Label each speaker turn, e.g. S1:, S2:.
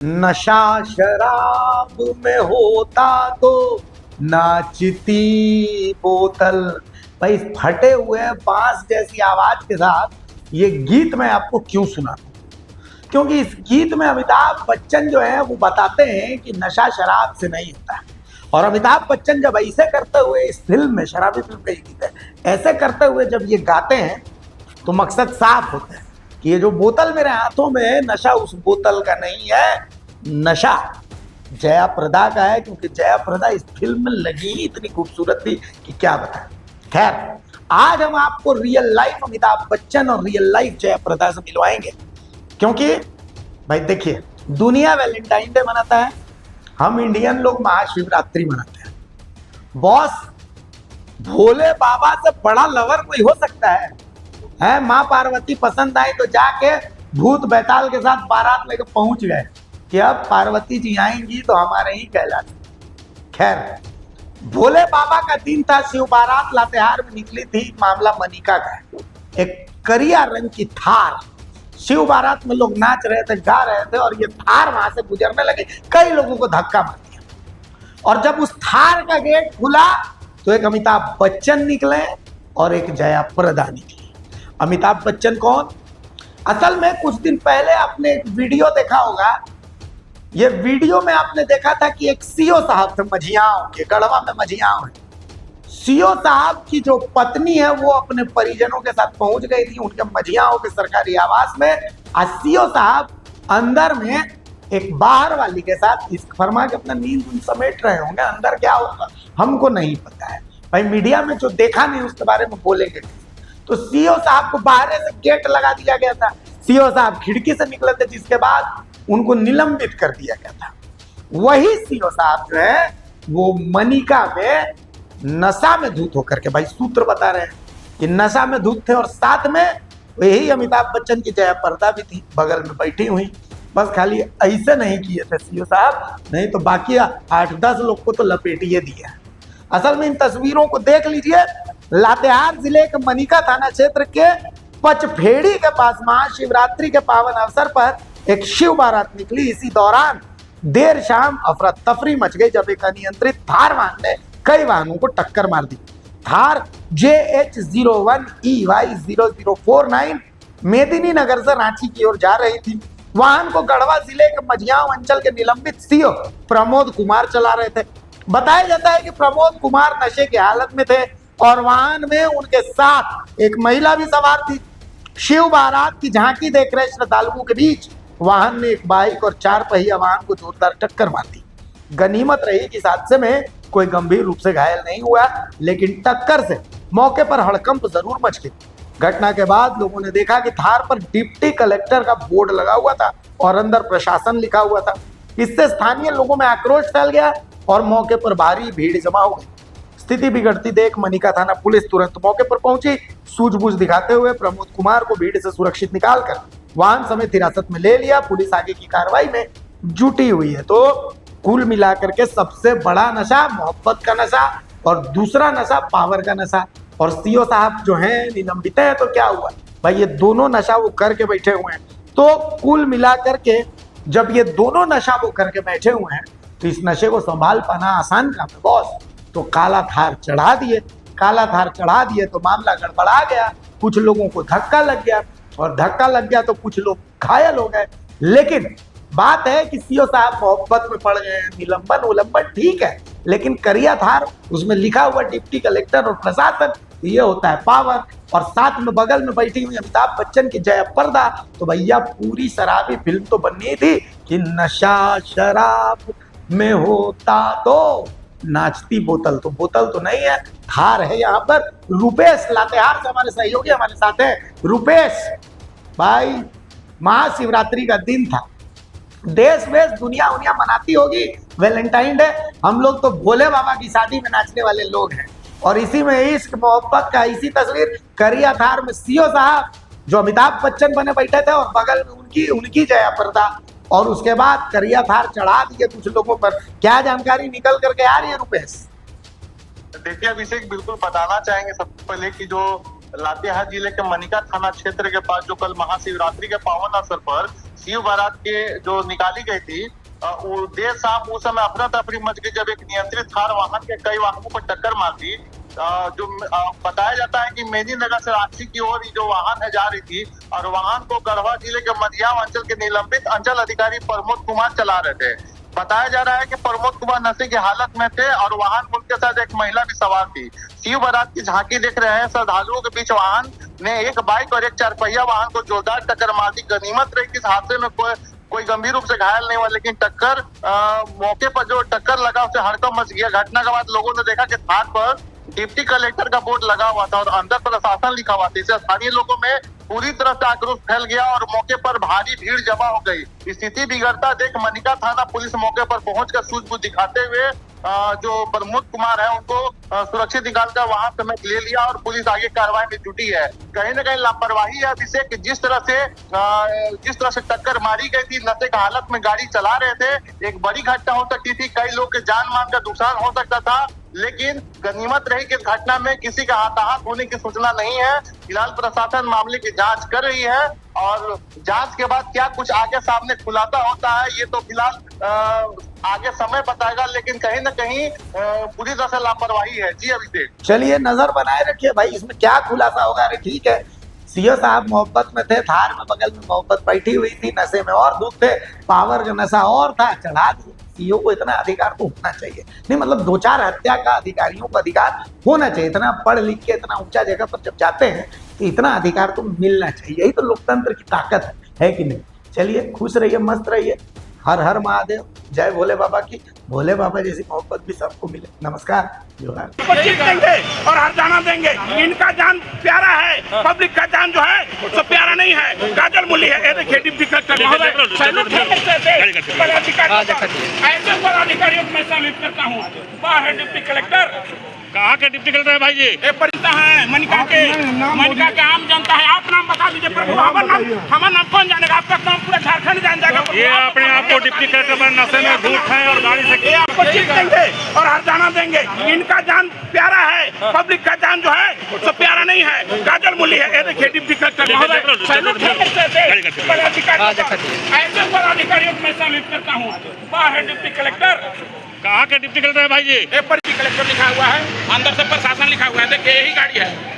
S1: नशा शराब में होता तो नाचती बोतल। भाई इस फटे हुए बांस जैसी आवाज के साथ ये गीत मैं आपको क्यों सुनाता हूं? क्योंकि इस गीत में अमिताभ बच्चन जो है वो बताते हैं कि नशा शराब से नहीं होता है। और अमिताभ बच्चन जब ऐसे करते हुए इस फिल्म में, शराबी फिल्म का ये गीत है, ऐसे करते हुए जब ये गाते हैं तो मकसद साफ होता है कि ये जो बोतल मेरे हाथों में है, नशा उस बोतल का नहीं है, नशा जया प्रदा का है। क्योंकि जया प्रदा इस फिल्म में लगी ही इतनी खूबसूरत थी कि क्या बताएं। खैर, आज हम आपको रियल लाइफ अमिताभ बच्चन और रियल लाइफ जया प्रदा से मिलवाएंगे। क्योंकि भाई देखिए, दुनिया वैलेंटाइन डे मनाता है, हम इंडियन लोग महाशिवरात्रि मनाते हैं। बॉस, भोले बाबा से बड़ा लवर कोई हो सकता है? माँ पार्वती पसंद आई तो जाके भूत बैताल के साथ बारात लेकर पहुंच गए कि अब पार्वती जी आएंगी तो हमारे ही कहलाते। खैर, भोले बाबा का दिन था, शिव बारात लातेहार में निकली थी। मामला मनिका का है। एक करिया रंग की थार, शिव बारात में लोग नाच रहे थे, गा रहे थे, और ये थार वहां से गुजरने लगे। कई लोगों को धक्का मार दिया, और जब उस थार का गेट खुला तो एक अमिताभ बच्चन निकले और एक जया प्रदा निकली। अमिताभ बच्चन कौन? असल में कुछ दिन पहले आपने एक वीडियो देखा होगा। ये वीडियो में आपने देखा था कि एक सीओ साहब थे मझियाओं के, गढ़वा में मझियाओं है। सीओ साहब की जो पत्नी है वो अपने परिजनों के साथ पहुंच गई थी उनके मझियाओं के सरकारी आवास में। और सीओ साहब अंदर में एक बाहर वाली के साथ इस फरमा के अपना नींद समेट रहे होंगे। अंदर क्या होगा हमको नहीं पता है भाई, मीडिया में जो देखा नहीं उसके बारे में बोलेंगे। तो सीओ साहब को बाहर से गेट लगा दिया गया था। सीओ साहब खिड़की से निकले थे, जिसके बाद उनको निलंबित कर दिया गया था। वही सीओ साहब जो है वो मनिका में नशा में धुत होकर के, भाई सूत्र बता रहे हैं कि नशा में धुत थे। और साथ में यही अमिताभ बच्चन की जया प्रदा भी थी बगल में बैठी हुई। बस खाली ऐसे नहीं किए थे सीओ साहब, नहीं तो बाकी 8-10 लोग को तो लपेटिए दिया। असल में इन तस्वीरों को देख लीजिए। लातेहार जिले के मनिका थाना क्षेत्र के पचफेड़ी के पास महाशिवरात्रि के पावन अवसर पर एक शिव बारात निकली। इसी दौरान देर शाम अफरा तफरी मच गई जब एक अनियंत्रित थार वाहन ने कई वाहनों को टक्कर मार दी। थार JH01EY0049 मेदिनी नगर से रांची की ओर जा रही थी। वाहन को गढ़वा जिले के मझियाओं अंचल के निलंबित सीओ प्रमोद कुमार चला रहे थे। बताया जाता है कि प्रमोद कुमार नशे की हालत में थे और वाहन में उनके साथ एक महिला भी सवार थी। शिव बारात की झांकी देख रहे श्रद्धालुओं के बीच वाहन ने एक बाइक और 4 पहिया वाहन को जोरदार टक्कर मार दी। गनीमत रही कि इस हादसे में कोई गंभीर रूप से घायल नहीं हुआ, लेकिन टक्कर से मौके पर हड़कंप जरूर मच गई। घटना के बाद लोगों ने देखा कि थार पर डिप्टी कलेक्टर का बोर्ड लगा हुआ था और अंदर प्रशासन लिखा हुआ था। इससे स्थानीय लोगों में आक्रोश फैल गया और मौके पर भारी भीड़ जमा हो गई। स्थिति बिगड़ती देख मनिका थाना पुलिस तुरंत मौके पर पहुंची। सूझबूझ दिखाते हुए प्रमोद कुमार को भीड़ से सुरक्षित निकालकर वाहन समेत हिरासत में ले लिया। पुलिस आगे की कार्रवाई में जुटी हुई है। तो कुल मिलाकर के सबसे बड़ा नशा मोहब्बत का नशा और दूसरा नशा पावर का नशा। और सीओ साहब जो हैं निलंबित है, तो क्या हुआ भाई, ये दोनों नशा वो करके बैठे हुए हैं। तो कुल मिलाकर के जब ये दोनों नशा वो करके बैठे हुए हैं तो इस नशे को संभाल पाना आसान काम है बॉस। तो काला थार चढ़ा दिए तो मामला गड़बड़ा गया। कुछ लोगों को धक्का लग गया, और धक्का लग गया तो कुछ लोग घायल हो गए। लेकिन बात है कि सीओ साहब मोहब्बत में पड़ गए। निलंबन उलंबन ठीक है, लेकिन करिया थार उसमें लिखा हुआ डिप्टी कलेक्टर और प्रशासन, ये होता है पावर। और साथ में बगल में बैठी हुई अमिताभ बच्चन की जया प्रदा। तो भैया पूरी शराबी फिल्म तो बननी थी कि नशा शराब में होता तो नाचती बोतल। तो बोतल तो नहीं है, थार है। यहाँ पर रुपेश लातेहार से हमारे सहयोगी हमारे साथ है। रुपेश भाई, महाशिवरात्रि का दिन था, देश वेश दुनिया उनिया मनाती होगी वैलेंटाइन डे। हम लोग तो भोले बाबा की शादी में नाचने वाले लोग हैं। और इसी में इश्क मोहब्बत का इसी तस्वीर करिया थार में सीओ साहब जो अमिताभ बच्चन बने बैठे थे और बगल में उनकी जया प्रदा। और उसके बाद करिया थार चढ़ा दिए कुछ लोगों पर। क्या जानकारी निकल करके आ रही है रुपेश?
S2: देखिए अभिषेक, बिल्कुल बताना चाहेंगे सबसे पहले कि जो लातेहार जिले के मनिका थाना क्षेत्र के पास जो कल महाशिवरात्रि के पावन अवसर पर शिव बारात के जो निकाली गई थी, वो देर शाम उस समय अफरा तफरी मच गई जब एक नियंत्रित कार वाहन के कई वाहनों को टक्कर मार दी। जो बताया जाता है कि मेदिनीनगर से रांची की ओर जो वाहन है जा रही थी और वाहन को गढ़वा जिले के मधिया अंचल के निलंबित अंचल अधिकारी प्रमोद कुमार चला रहे थे। बताया जा रहा है कि प्रमोद कुमार नशे की हालत में थे और वाहन में उनके साथ एक महिला भी सवार थी। शिव बारात की झांकी देख रहे हैं। श्रद्धालुओं के बीच वाहन ने एक बाइक और एक चारपहिया वाहन को जोरदार टक्कर मार दी। गनीमत रही कि इस हादसे में कोई गंभीर रूप से घायल नहीं हुआ, लेकिन टक्कर मौके पर जो टक्कर लगा उसे हड़कंप मच गया। घटना के बाद लोगों ने देखा कि थार पर डिप्टी कलेक्टर का बोर्ड लगा हुआ था और अंदर प्रशासन लिखा हुआ था। इससे स्थानीय लोगों में पूरी तरह से आक्रोश फैल गया और मौके पर भारी भीड़ जमा हो गई। स्थिति बिगड़ता देख मनिका थाना पुलिस मौके पर पहुंचकर सूझबूझ दिखाते हुए जो प्रमोद कुमार है उनको सुरक्षित निकालकर वहां समेत ले लिया और पुलिस आगे कार्रवाई में जुटी है। कहीं न कहीं लापरवाही है अभिषेक, जिस तरह से टक्कर मारी गई थी, नशे की हालत में गाड़ी चला रहे थे, एक बड़ी घटना हो सकती थी, कई लोग के जान मान का नुकसान हो सकता था, लेकिन गनीमत रही कि इस घटना में किसी का हताहत होने की सूचना नहीं है। फिलहाल प्रशासन मामले की जांच कर रही है और जांच के बाद क्या कुछ आगे सामने खुलासा होता है ये तो फिलहाल आगे समय बताएगा, लेकिन कहीं न कहीं पूरी तरह से लापरवाही है। जी अभिषेक,
S1: चलिए नजर बनाए रखिए भाई, इसमें क्या खुलासा होगा। अरे ठीक है, सीओ साहब मोहब्बत में थे, थार में बगल में मोहब्बत बैठी हुई थी, नशे में और दुख थे, पावर का नशा और था, चढ़ा दिए। सीओ को इतना अधिकार तो होना चाहिए, नहीं मतलब 2-4 हत्या का अधिकारियों को अधिकार होना चाहिए। इतना पढ़ लिख के इतना ऊंचा जगह पर जब जाते हैं तो इतना अधिकार तो मिलना चाहिए। यही तो लोकतंत्र की ताकत है कि नहीं। चलिए खुश रहिए, मस्त रहिए। हर हर महादेव, जय भोले बाबा की। भोले बाबा जैसी मोहब्बत भी सबको मिले। नमस्कार, जोहार।
S3: जीत देंगे और हर जाना देंगे। इनका जान प्यारा है, पब्लिक का जान जो है उससे प्यारा नहीं है। काजल मूली है, ये देखिए डिप्टी कलेक्टर महोदय, सैल्यूट है ऐसे पदाधिकारियों को मैं सैल्यूट करता हूँ। वाह है डिप्टी कलेक्टर।
S4: कहाँ के डिप्टी कलेक्टर है भाई जी?
S3: ये परिता है मनिका के आम जनता है। आप नाम बता दीजिए प्रभु, हमारा नाम कौन जानेगा? आपका नाम पूरा झारखंड जान जाएगा।
S4: ये अपने आप को डिप्टी कलेक्टर पर नशे में धूत है और गाड़ी से
S3: आपको जीत देंगे और हर जाना देंगे। इनका जान प्यारा है, पब्लिक का जान जो है उससे प्यारा नहीं है। काजल मूली है, ये देखिए डिप्टी कलेक्टर महोदय, सैल्यूट है ऐसे पदाधिकारियों को मैं सैल्यूट करता हूँ। वाह है डिप्टी कलेक्टर।
S4: कहाँ के डिप्टी कलेक्टर है भाई जी?
S3: ये परिधि कलेक्टर लिखा हुआ है, अंदर से प्रशासन लिखा हुआ है। देखिए यही गाड़ी है।